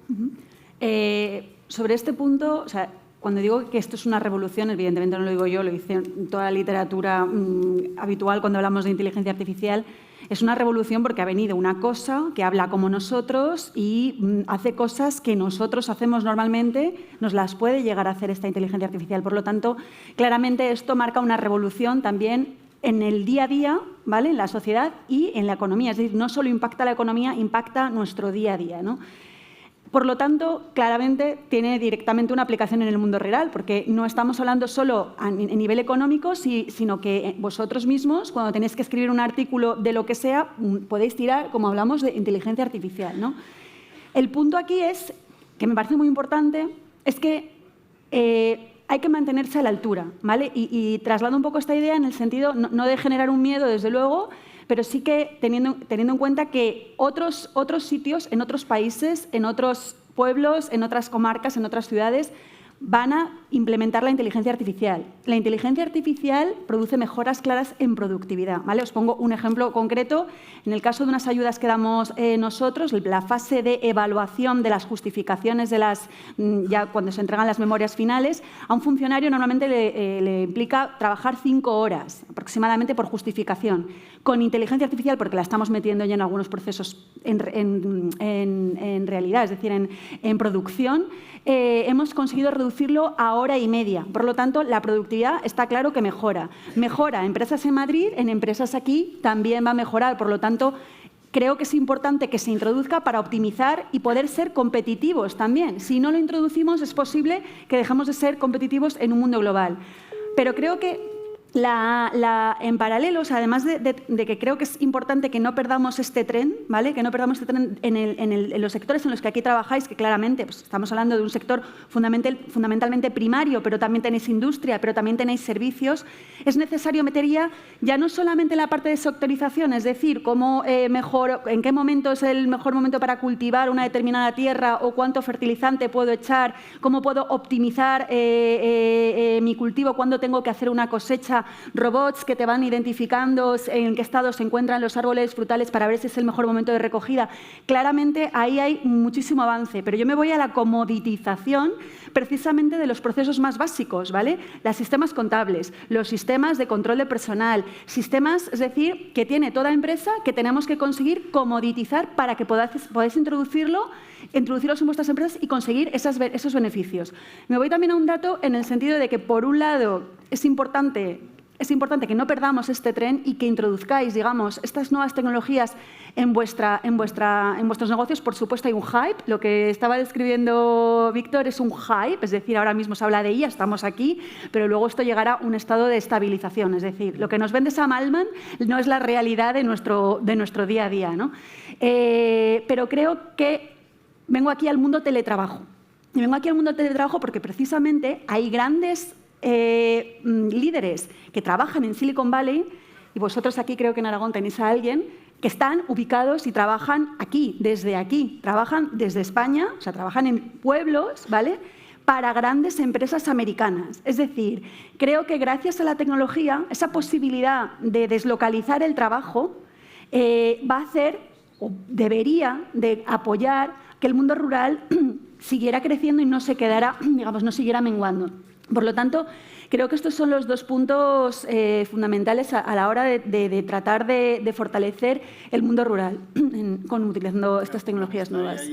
Sobre este punto, o sea, cuando digo que esto es una revolución, evidentemente no lo digo yo, lo dice toda la literatura habitual cuando hablamos de inteligencia artificial. Es una revolución porque ha venido una cosa que habla como nosotros y hace cosas que nosotros hacemos normalmente, nos las puede llegar a hacer esta inteligencia artificial. Por lo tanto, claramente esto marca una revolución también en el día a día, ¿vale? En la sociedad y en la economía. Es decir, no solo impacta la economía, impacta nuestro día a día, ¿no? Por lo tanto, claramente tiene directamente una aplicación en el mundo rural, porque no estamos hablando solo a nivel económico, sino que vosotros mismos, cuando tenéis que escribir un artículo de lo que sea, podéis tirar, como hablamos, de inteligencia artificial, ¿no? El punto aquí es, que me parece muy importante, es que hay que mantenerse a la altura, ¿vale? Y traslado un poco esta idea en el sentido, no de generar un miedo, desde luego, pero sí que teniendo en cuenta que otros sitios, en otros países, en otros pueblos, en otras comarcas, en otras ciudades, van a implementar la inteligencia artificial. La inteligencia artificial produce mejoras claras en productividad, ¿vale? Os pongo un ejemplo concreto. En el caso de unas ayudas que damos nosotros, la fase de evaluación de las justificaciones de ya cuando se entregan las memorias finales, a un funcionario normalmente le implica trabajar 5 horas aproximadamente por justificación. Con inteligencia artificial, porque la estamos metiendo ya en algunos procesos en realidad, es decir, en producción, hemos conseguido reducirlo a 1 hora y media. Por lo tanto, la productividad está claro que mejora. Mejora empresas en Madrid, en empresas aquí también va a mejorar. Por lo tanto, creo que es importante que se introduzca para optimizar y poder ser competitivos también. Si no lo introducimos, es posible que dejemos de ser competitivos en un mundo global. Pero creo que en paralelo, o sea, además de que creo que es importante que no perdamos este tren, ¿vale? Que no perdamos este tren en los sectores en los que aquí trabajáis, que claramente pues, estamos hablando de un sector fundamentalmente primario, pero también tenéis industria, pero también tenéis servicios. Es necesario meter ya no solamente la parte de sectorización, es decir, en qué momento es el mejor momento para cultivar una determinada tierra o cuánto fertilizante puedo echar, cómo puedo optimizar mi cultivo, cuándo tengo que hacer una cosecha marcha robots que te van identificando en qué estado se encuentran los árboles frutales para ver si es el mejor momento de recogida. Claramente ahí hay muchísimo avance, pero yo me voy a la comoditización precisamente de los procesos más básicos, ¿vale? Los sistemas contables, los sistemas de control de personal, sistemas, es decir, que tiene toda empresa que tenemos que conseguir comoditizar para que podáis introducirlos en vuestras empresas y conseguir esos beneficios. Me voy también a un dato en el sentido de que, por un lado, es importante que no perdamos este tren y que introduzcáis, digamos, estas nuevas tecnologías en vuestros negocios. Por supuesto, hay un hype. Lo que estaba describiendo Víctor es un hype, es decir, ahora mismo se habla de ella, estamos aquí, pero luego esto llegará a un estado de estabilización. Es decir, lo que nos vende Sam Altman no es la realidad de nuestro día a día, ¿no? Pero creo que vengo aquí al mundo teletrabajo. Y vengo aquí al mundo teletrabajo porque precisamente hay grandes líderes que trabajan en Silicon Valley, y vosotros aquí creo que en Aragón tenéis a alguien, que están ubicados y trabajan aquí, trabajan desde España, o sea, trabajan en pueblos, ¿vale?, para grandes empresas americanas. Es decir, creo que gracias a la tecnología, esa posibilidad de deslocalizar el trabajo va a hacer, o debería de apoyar que el mundo rural siguiera creciendo y no se quedara, digamos, no siguiera menguando. Por lo tanto, creo que estos son los dos puntos fundamentales a la hora de tratar de fortalecer el mundo rural utilizando estas tecnologías nuevas.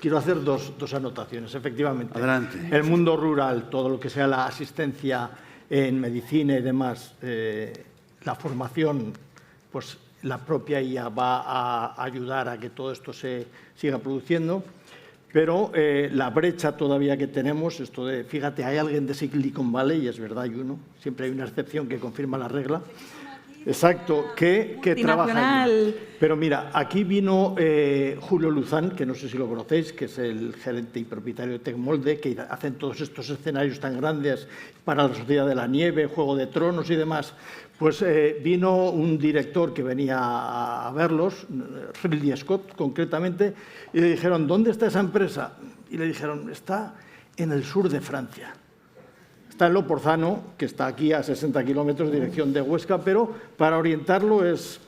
Quiero hacer dos anotaciones, efectivamente. Adelante. El mundo rural, todo lo que sea la asistencia en medicina y demás, la formación, pues la propia IA va a ayudar a que todo esto se siga produciendo. Pero la brecha todavía que tenemos, esto de, fíjate, hay alguien de Silicon Valley, y es verdad, hay uno, siempre hay una excepción que confirma la regla. Exacto, que trabaja allí. Pero mira, aquí vino Julio Luzán, que no sé si lo conocéis, que es el gerente y propietario de Tecmolde, que hacen todos estos escenarios tan grandes para la Sociedad de la Nieve, Juego de Tronos y demás. Pues vino un director que venía a verlos, Ridley Scott concretamente, y le dijeron, ¿dónde está esa empresa? Y le dijeron, está en el sur de Francia. Está en Loporzano, que está aquí a 60 kilómetros dirección de Huesca, pero para orientarlo es...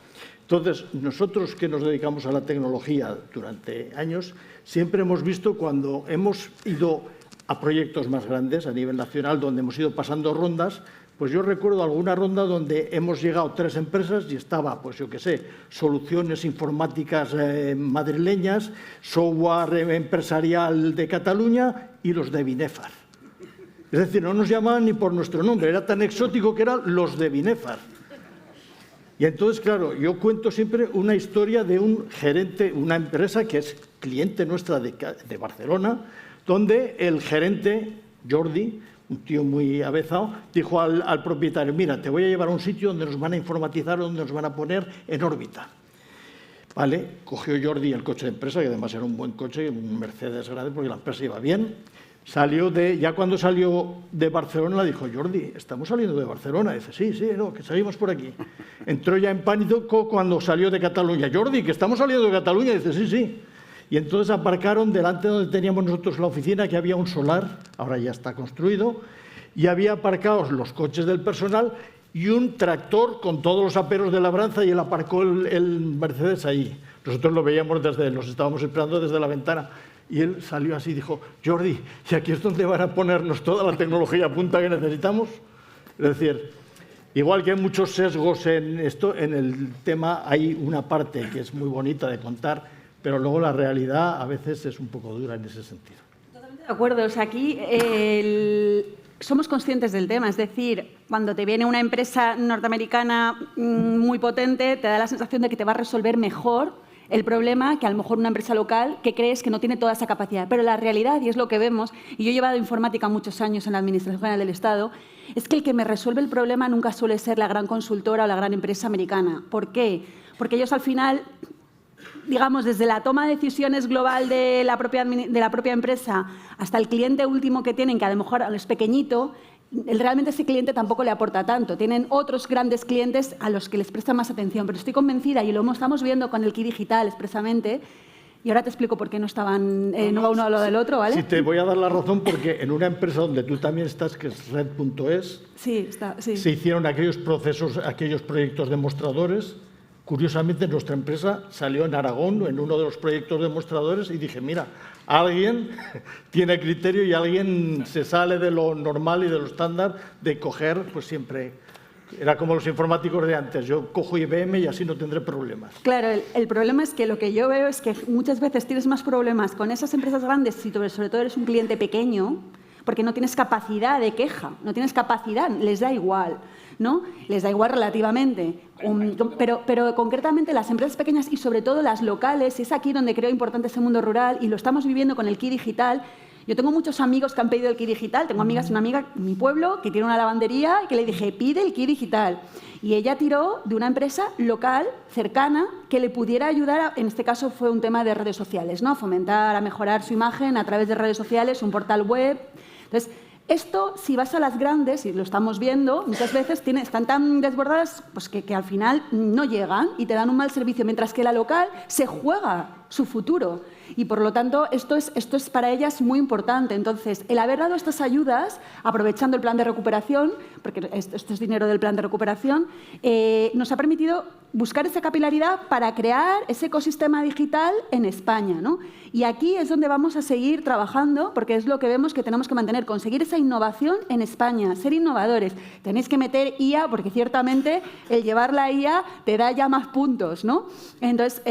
Entonces, nosotros que nos dedicamos a la tecnología durante años, siempre hemos visto cuando hemos ido a proyectos más grandes a nivel nacional, donde hemos ido pasando rondas, pues yo recuerdo alguna ronda donde hemos llegado 3 empresas y estaba, pues yo qué sé, soluciones informáticas madrileñas, software empresarial de Cataluña y los de Binefar. Es decir, no nos llamaban ni por nuestro nombre, era tan exótico que eran los de Binefar. Y entonces, claro, yo cuento siempre una historia de un gerente, una empresa que es cliente nuestra de Barcelona, donde el gerente, Jordi, un tío muy avezado, dijo al propietario, mira, te voy a llevar a un sitio donde nos van a informatizar, donde nos van a poner en órbita. Vale, cogió Jordi el coche de empresa, que además era un buen coche, un Mercedes grande, porque la empresa iba bien. Ya cuando salió de Barcelona, dijo, Jordi, estamos saliendo de Barcelona. Dice, sí, no, que salimos por aquí. Entró ya en pánico cuando salió de Cataluña. Jordi, que estamos saliendo de Cataluña. Dice, sí. Y entonces aparcaron delante donde teníamos nosotros la oficina, que había un solar, ahora ya está construido, y había aparcados los coches del personal y un tractor con todos los aperos de labranza, y él aparcó el Mercedes ahí. Nosotros lo veíamos nos estábamos esperando desde la ventana. Y él salió así y dijo, Jordi, ¿y aquí es donde van a ponernos toda la tecnología punta que necesitamos? Es decir, igual que hay muchos sesgos en esto, en el tema hay una parte que es muy bonita de contar, pero luego la realidad a veces es un poco dura en ese sentido. Totalmente de acuerdo. O sea, aquí somos conscientes del tema. Es decir, cuando te viene una empresa norteamericana muy potente, te da la sensación de que te va a resolver mejor el problema que a lo mejor una empresa local que crees que no tiene toda esa capacidad. Pero la realidad, y es lo que vemos, y yo he llevado informática muchos años en la Administración General del Estado, es que el que me resuelve el problema nunca suele ser la gran consultora o la gran empresa americana. ¿Por qué? Porque ellos al final, digamos, desde la toma de decisiones global de la propia empresa hasta el cliente último que tienen, que a lo mejor es pequeñito, realmente ese cliente tampoco le aporta tanto. Tienen otros grandes clientes a los que les prestan más atención. Pero estoy convencida, y lo estamos viendo con el Key Digital expresamente, Y ahora te explico por qué no estaban, no va uno a lo del otro, ¿vale? Sí, te voy a dar la razón porque en una empresa donde tú también estás, que es Red.es, Sí, sí. se hicieron aquellos proyectos demostradores. Curiosamente, nuestra empresa salió en Aragón en uno de los proyectos demostradores y dije, mira, alguien tiene criterio y alguien se sale de lo normal y de lo estándar de coger, pues siempre... Era como los informáticos de antes, yo cojo IBM y así no tendré problemas. Claro, el problema es que lo que yo veo es que muchas veces tienes más problemas con esas empresas grandes si sobre todo eres un cliente pequeño, porque no tienes capacidad de queja, no tienes capacidad, les da igual, ¿no? Les da igual relativamente. Pero concretamente las empresas pequeñas y sobre todo las locales, es aquí donde creo importante ese mundo rural y lo estamos viviendo con el Ki Digital. Yo tengo muchos amigos que han pedido el Ki Digital. Tengo una amiga en mi pueblo que tiene una lavandería y que le dije, pide el Ki Digital. Y ella tiró de una empresa local, cercana, que le pudiera ayudar, en este caso fue un tema de redes sociales, ¿no? A fomentar, a mejorar su imagen a través de redes sociales, un portal web. Entonces, esto, si vas a las grandes, y lo estamos viendo, muchas veces están tan desbordadas pues que al final no llegan y te dan un mal servicio, mientras que la local se juega su futuro. Y, por lo tanto, esto es para ellas muy importante. Entonces, el haber dado estas ayudas, aprovechando el plan de recuperación, porque esto es dinero del plan de recuperación, nos ha permitido buscar esa capilaridad para crear ese ecosistema digital en España, ¿no? Y aquí es donde vamos a seguir trabajando, porque es lo que vemos que tenemos que mantener, conseguir esa innovación en España, ser innovadores. Tenéis que meter IA, porque ciertamente el llevar la IA te da ya más puntos, ¿no? Entonces,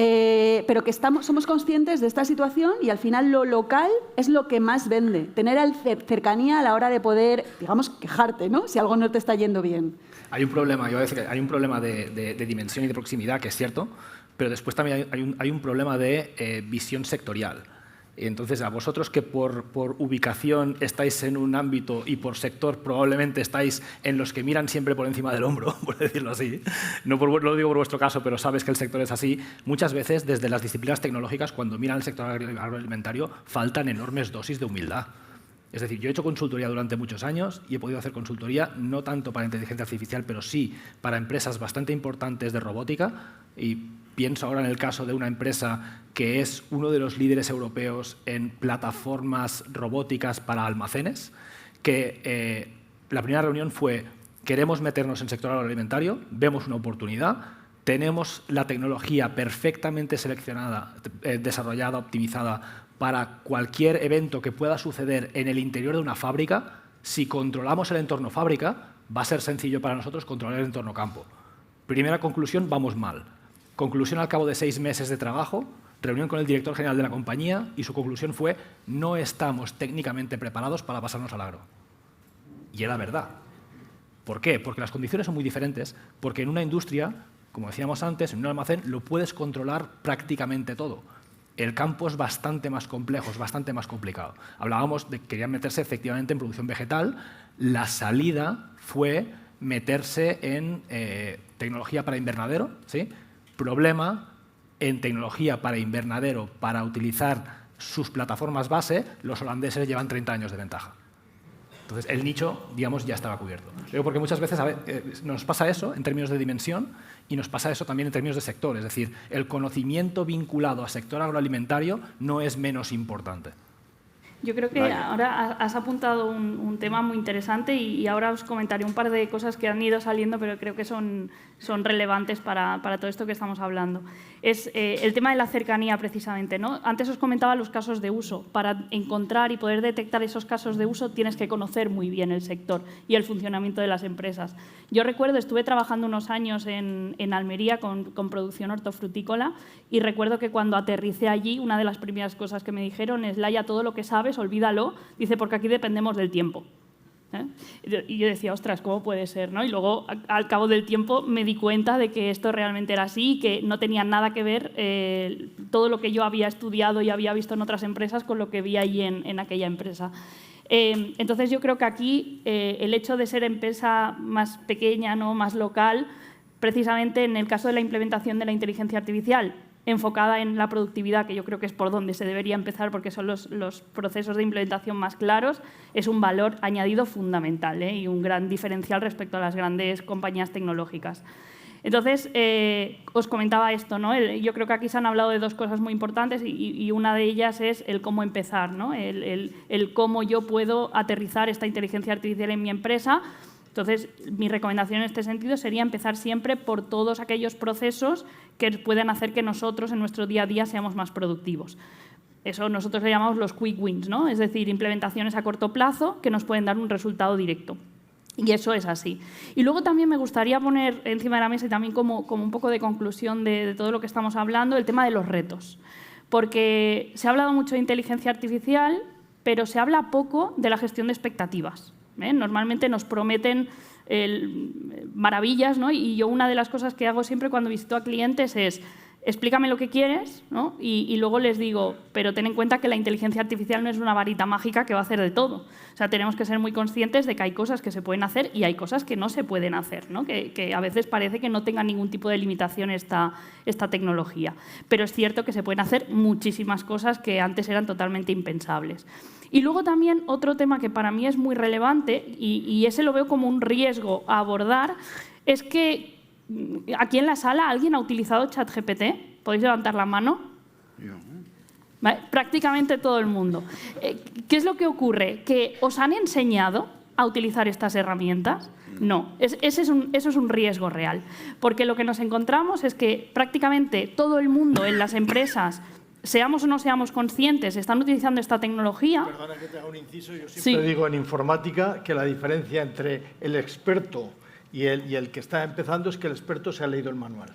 pero que somos conscientes de esta situación y al final lo local es lo que más vende. Tener cercanía a la hora de poder, digamos, quejarte, ¿no? Si algo no te está yendo bien. Hay un problema, yo voy a decir que hay un problema de dimensión y de proximidad, que es cierto, pero después también hay un problema de visión sectorial. Entonces, a vosotros que por ubicación estáis en un ámbito y por sector probablemente estáis en los que miran siempre por encima del hombro, por decirlo así, no lo digo por vuestro caso, pero sabes que el sector es así, muchas veces desde las disciplinas tecnológicas, cuando miran el sector agroalimentario, faltan enormes dosis de humildad. Es decir, yo he hecho consultoría durante muchos años y he podido hacer consultoría no tanto para inteligencia artificial, pero sí para empresas bastante importantes de robótica. Y pienso ahora en el caso de una empresa que es uno de los líderes europeos en plataformas robóticas para almacenes, que la primera reunión fue, queremos meternos en el sector agroalimentario, vemos una oportunidad, tenemos la tecnología perfectamente seleccionada, desarrollada, optimizada para cualquier evento que pueda suceder en el interior de una fábrica. Si controlamos el entorno fábrica, va a ser sencillo para nosotros controlar el entorno campo. Primera conclusión, vamos mal. Conclusión al cabo de 6 meses de trabajo, reunión con el director general de la compañía y su conclusión fue, no estamos técnicamente preparados para pasarnos al agro. Y era verdad. ¿Por qué? Porque las condiciones son muy diferentes, porque en una industria, como decíamos antes, en un almacén lo puedes controlar prácticamente todo. El campo es bastante más complejo, es bastante más complicado. Hablábamos de que querían meterse efectivamente en producción vegetal. La salida fue meterse en tecnología para invernadero, ¿sí? Problema, en tecnología para invernadero, para utilizar sus plataformas base, los holandeses llevan 30 años de ventaja. Entonces, el nicho, digamos, ya estaba cubierto. Luego, porque muchas veces nos pasa eso en términos de dimensión y nos pasa eso también en términos de sector. Es decir, el conocimiento vinculado al sector agroalimentario no es menos importante. Yo creo que ahora has apuntado un tema muy interesante y ahora os comentaré un par de cosas que han ido saliendo, pero creo que son relevantes para todo esto que estamos hablando. Es el tema de la cercanía, precisamente, ¿no? Antes os comentaba los casos de uso. Para encontrar y poder detectar esos casos de uso tienes que conocer muy bien el sector y el funcionamiento de las empresas. Yo recuerdo, estuve trabajando unos años en Almería con producción hortofrutícola y recuerdo que cuando aterricé allí, una de las primeras cosas que me dijeron es, Laia, todo lo que sabes, olvídalo, dice, porque aquí dependemos del tiempo. Y yo decía, ostras, ¿cómo puede ser? ¿No? Y luego, al cabo del tiempo, me di cuenta de que esto realmente era así y que no tenía nada que ver todo lo que yo había estudiado y había visto en otras empresas con lo que vi allí en aquella empresa. Entonces, yo creo que aquí el hecho de ser empresa más pequeña, ¿no? Más local, precisamente en el caso de la implementación de la inteligencia artificial, enfocada en la productividad, que yo creo que es por donde se debería empezar porque son los procesos de implementación más claros, es un valor añadido fundamental y un gran diferencial respecto a las grandes compañías tecnológicas. Entonces, os comentaba esto, ¿no? Yo creo que aquí se han hablado de dos cosas muy importantes y una de ellas es el cómo empezar, ¿no? El cómo yo puedo aterrizar esta inteligencia artificial en mi empresa. Entonces, mi recomendación en este sentido sería empezar siempre por todos aquellos procesos que puedan hacer que nosotros en nuestro día a día seamos más productivos. Eso nosotros le llamamos los quick wins, ¿no? Es decir, implementaciones a corto plazo que nos pueden dar un resultado directo. Y eso es así. Y luego también me gustaría poner encima de la mesa y también como un poco de conclusión de todo lo que estamos hablando, el tema de los retos. Porque se ha hablado mucho de inteligencia artificial, pero se habla poco de la gestión de expectativas. Normalmente nos prometen maravillas, ¿no? Y yo una de las cosas que hago siempre cuando visito a clientes es explícame lo que quieres, ¿no? Y luego les digo, pero ten en cuenta que la inteligencia artificial no es una varita mágica que va a hacer de todo. O sea, tenemos que ser muy conscientes de que hay cosas que se pueden hacer y hay cosas que no se pueden hacer, ¿no? Que a veces parece que no tenga ningún tipo de limitación esta tecnología. Pero es cierto que se pueden hacer muchísimas cosas que antes eran totalmente impensables. Y luego también otro tema que para mí es muy relevante y ese lo veo como un riesgo a abordar, es que aquí en la sala, ¿alguien ha utilizado ChatGPT? ¿Podéis levantar la mano? ¿Vale? Prácticamente todo el mundo. ¿Qué es lo que ocurre? ¿Que os han enseñado a utilizar estas herramientas? No, eso es un riesgo real. Porque lo que nos encontramos es que prácticamente todo el mundo en las empresas, seamos o no seamos conscientes, están utilizando esta tecnología. Perdona que te haga un inciso. Yo siempre digo en informática que la diferencia entre el experto y el que está empezando es que el experto se ha leído el manual.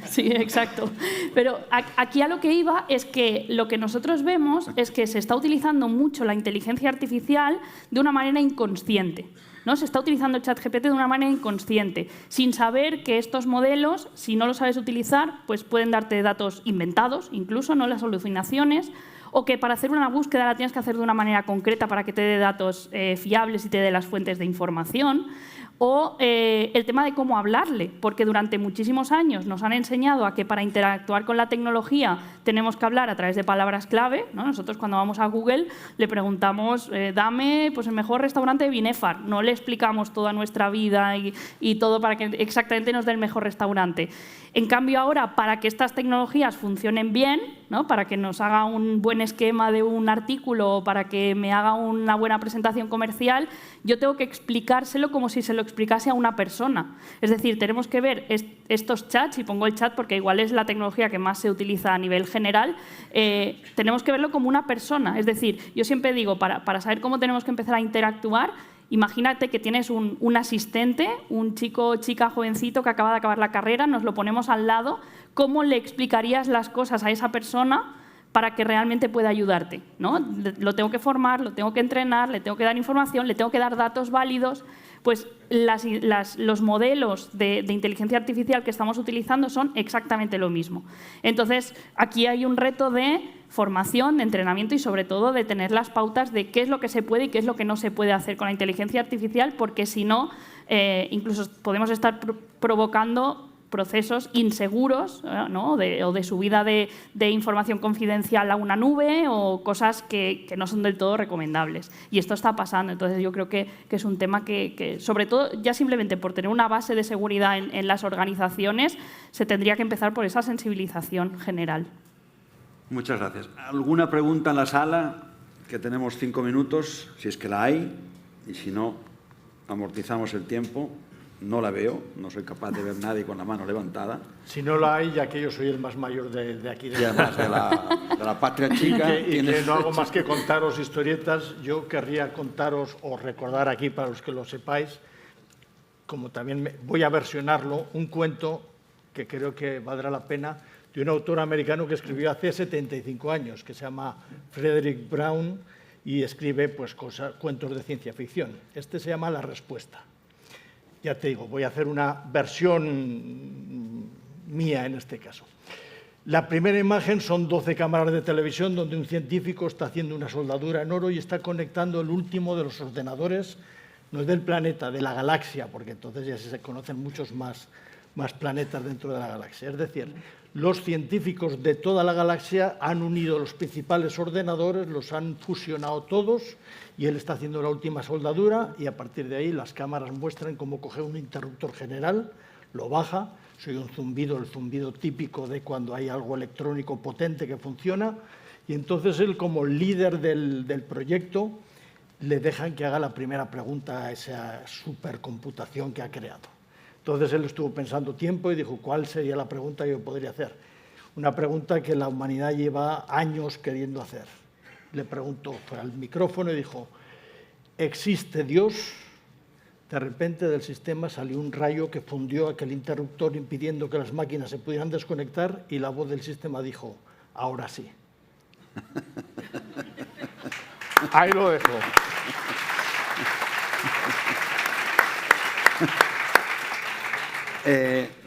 Sí, exacto. Pero aquí a lo que iba es que lo que nosotros vemos es que se está utilizando mucho la inteligencia artificial de una manera inconsciente, ¿no? Se está utilizando el ChatGPT de una manera inconsciente, sin saber que estos modelos, si no los sabes utilizar, pues pueden darte datos inventados, incluso, ¿no? Las alucinaciones, o que para hacer una búsqueda la tienes que hacer de una manera concreta para que te dé datos fiables y te dé las fuentes de información. O el tema de cómo hablarle, porque durante muchísimos años nos han enseñado a que para interactuar con la tecnología tenemos que hablar a través de palabras clave, ¿no? Nosotros cuando vamos a Google le preguntamos, dame pues, el mejor restaurante de Binefar. No le explicamos toda nuestra vida y todo para que exactamente nos dé el mejor restaurante. En cambio ahora, para que estas tecnologías funcionen bien, ¿no? Para que nos haga un buen esquema de un artículo o para que me haga una buena presentación comercial, yo tengo que explicárselo como si se lo explicase a una persona. Es decir, tenemos que ver estos chats, y pongo el chat porque igual es la tecnología que más se utiliza a nivel general, tenemos que verlo como una persona. Es decir, yo siempre digo, para saber cómo tenemos que empezar a interactuar, imagínate que tienes un asistente, un chico o chica jovencito que acaba de acabar la carrera, nos lo ponemos al lado, ¿cómo le explicarías las cosas a esa persona para que realmente pueda ayudarte, ¿no? Lo tengo que formar, lo tengo que entrenar, le tengo que dar información, le tengo que dar datos válidos. Pues los modelos de inteligencia artificial que estamos utilizando son exactamente lo mismo. Entonces, aquí hay un reto de formación, de entrenamiento y, sobre todo, de tener las pautas de qué es lo que se puede y qué es lo que no se puede hacer con la inteligencia artificial, porque si no, incluso podemos estar provocando procesos inseguros, ¿no? o de subida de información confidencial a una nube o cosas que no son del todo recomendables. Y esto está pasando. Entonces, yo creo que es un tema que, sobre todo, ya simplemente por tener una base de seguridad en las organizaciones, se tendría que empezar por esa sensibilización general. Muchas gracias. ¿Alguna pregunta en la sala? Que tenemos 5 minutos, si es que la hay, y si no, amortizamos el tiempo. No la veo, no soy capaz de ver nadie con la mano levantada. Si no la hay, ya que yo soy el más mayor de aquí. Y además de la patria chica. Y que no hago más que contaros historietas. Yo querría contaros o recordar aquí, para los que lo sepáis, como también voy a versionarlo, un cuento que creo que valdrá la pena, de un autor americano que escribió hace 75 años, que se llama Frederick Brown, y escribe pues, cuentos de ciencia ficción. Este se llama La Respuesta. Ya te digo, voy a hacer una versión mía en este caso. La primera imagen son 12 cámaras de televisión donde un científico está haciendo una soldadura en oro y está conectando el último de los ordenadores, no es del planeta, de la galaxia, porque entonces ya se conocen muchos más planetas dentro de la galaxia. Es decir, los científicos de toda la galaxia han unido los principales ordenadores, los han fusionado todos y él está haciendo la última soldadura y a partir de ahí las cámaras muestran cómo coge un interruptor general, lo baja, soy un zumbido, el zumbido típico de cuando hay algo electrónico potente que funciona, y entonces él, como líder del proyecto, le dejan que haga la primera pregunta a esa supercomputación que ha creado. Entonces él estuvo pensando tiempo y dijo, ¿cuál sería la pregunta que yo podría hacer? Una pregunta que la humanidad lleva años queriendo hacer. Le preguntó, fue al micrófono y dijo, ¿existe Dios? De repente del sistema salió un rayo que fundió aquel interruptor impidiendo que las máquinas se pudieran desconectar y la voz del sistema dijo, ahora sí. Ahí lo dejo.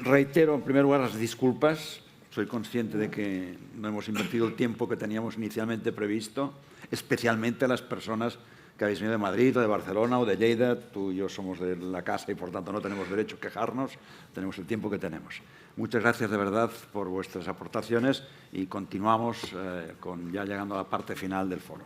Reitero, en primer lugar, las disculpas. Soy consciente de que no hemos invertido el tiempo que teníamos inicialmente previsto, especialmente a las personas que habéis venido de Madrid o de Barcelona o de Lleida. Tú y yo somos de la casa y, por tanto, no tenemos derecho a quejarnos. Tenemos el tiempo que tenemos. Muchas gracias de verdad por vuestras aportaciones y continuamos ya llegando a la parte final del foro.